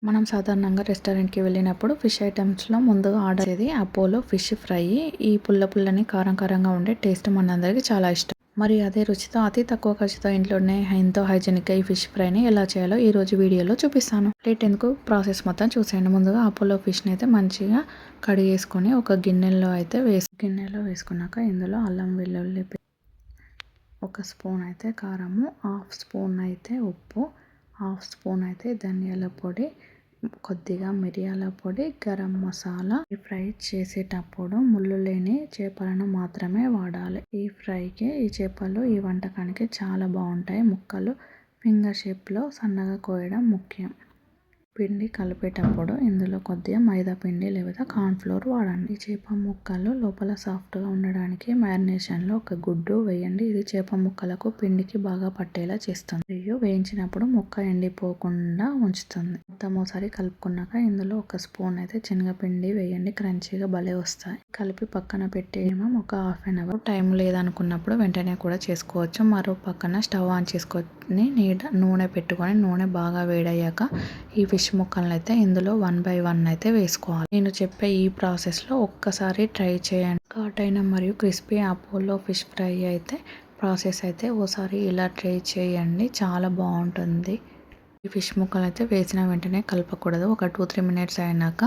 మనం సాధారణంగా రెస్టారెంట్‌కి వెళ్ళినప్పుడు ఫిష్ ఐటెమ్స్‌లో ముందుగా ఆర్డర్ చేసేది అపోలో ఫిష్ ఫ్రై. ఈ పుల్ల పుల్లని, కారం కారంగా ఉండే టేస్ట్ మనందరికీ చాలా ఇష్టం. మరి అదే రుచితో అతి తక్కువ ఖర్చుతో ఇంట్లోనే ఎంతో హైజీనిక్‌గా ఈ ఫిష్ ఫ్రైని ఎలా చేయాలో ఈరోజు వీడియోలో చూపిస్తాను. లేట్ ఎందుకు, ప్రాసెస్ మొత్తం చూసేయండి. ముందుగా అపోలో ఫిష్‌ని అయితే మంచిగా కడిగేసుకొని ఒక గిన్నెలో వేసుకున్నాక ఇందులో అల్లం వెల్లుల్లి ఒక స్పూన్ అయితే కారము, హాఫ్ స్పూన్ అయితే ఉప్పు, హాఫ్ స్పూన్ అయితే ధనియాల పొడి, కొద్దిగా మిరియాల పొడి, గరం మసాలా. ఈ ఫ్రై చేసేటప్పుడు ముళ్ళు లేని చేపలను మాత్రమే వాడాలి. ఈ ఫ్రైకి ఈ చేపలు ఈ వంటకానికి చాలా బాగుంటాయి. ముక్కలు ఫింగర్ షేప్లో సన్నగా కోయడం ముఖ్యం. పిండి కలిపేటప్పుడు ఇందులో కొద్దిగా మైదా పిండి లేదా కార్న్‌ఫ్లోర్ వాడండి. ఈ చేప ముక్కలు లోపల సాఫ్ట్‌గా ఉండడానికి మ్యారినేషన్‌లో ఒక గుడ్డు వేయండి. ఇది చేప ముక్కలకు పిండికి బాగా పట్టేలా చేస్తుంది మరియు వేయించినప్పుడు ముక్క ఎండిపోకుండా ఉంచుతుంది. మొత్తం ఒకసారి కలుపుకున్నాక ఇందులో ఒక స్పూన్ అయితే శనగపిండి వేయండి. క్రంచీగా భలే వస్తాయి. కలిపి పక్కన పెట్టేమో ఒక హాఫ్ అన్ అవర్. టైం లేదనుకున్నప్పుడు వెంటనే కూడా చేసుకోవచ్చు. మరో పక్కన స్టవ్ ఆన్ చేసుకొని నూనె పెట్టుకొని నూనె బాగా వేడయ్యాక ఈ ఫిష్ ముక్కలను అయితే ఇందులో 1 బై 1 అయితే వేసుకోవాలి. నేను చెప్పే ఈ ప్రాసెస్లో ఒక్కసారి ట్రై చేయండి. ఘాటైన మరియు క్రిస్పీ అపోలో ఫిష్ ఫ్రై అయితే ప్రాసెస్ అయితే ఓసారి ఇలా ట్రై చేయండి, చాలా బాగుంటుంది. ఈ ఫిష్ ముక్కలు అయితే వేసిన వెంటనే కలపకూడదు. ఒక 2-3 మినిట్స్ అయినాక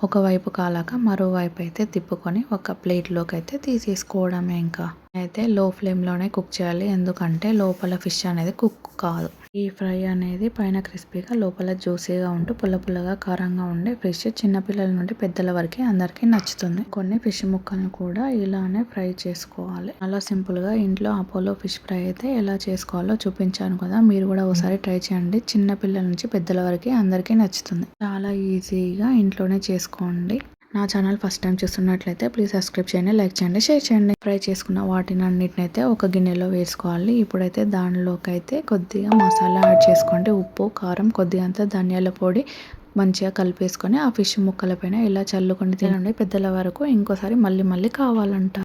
ఒకవైపు కాలాక మరోవైపు అయితే తిప్పుకొని ఒక ప్లేట్లోకి అయితే తీసేసుకోవడమే. ఇంకా అయితే లో ఫ్లేమ్లోనే కుక్ చేయాలి, ఎందుకంటే లోపల ఫిష్ అనేది కుక్ కాదు. ఈ ఫ్రై అనేది పైన క్రిస్పీగా లోపల జ్యూసీగా ఉంటూ పుల్లగా కారంగా ఉండే ఫిష్ చిన్నపిల్లల నుండి పెద్దల వరకు అందరికీ నచ్చుతుంది. కొన్ని ఫిష్ ముక్కలను కూడా ఇలానే ఫ్రై చేసుకోవాలి. అలా సింపుల్గా ఇంట్లో అపోలో ఫిష్ ఫ్రై అయితే ఎలా చేసుకోవాలో చూపించాను కదా, మీరు కూడా ఒకసారి ట్రై చేయండి. చిన్న పిల్లల నుంచి పెద్దల వరకు అందరికీ నచ్చుతుంది. చాలా ఈజీగా ఇంట్లోనే చేసుకోండి. నా ఛానల్ ఫస్ట్ టైం చూస్తున్నట్లయితే ప్లీజ్ సబ్స్క్రైబ్ చేయండి, లైక్ చేయండి, షేర్ చేయండి. ఫ్రై చేసుకున్న వాటిని అన్నిటినైతే ఒక గిన్నెలో వేసుకోవాలి. ఇప్పుడైతే దానిలోకి అయితే కొద్దిగా మసాలా యాడ్ చేసుకోండి. ఉప్పు, కారం, కొద్దిగా అంత ధనియాల పొడి మంచిగా కలిపేసుకొని ఆ ఫిష్ ముక్కల పైన ఇలా చల్లుకొని తినండి. పెద్దల వరకు ఇంకోసారి మళ్ళీ కావాలంట.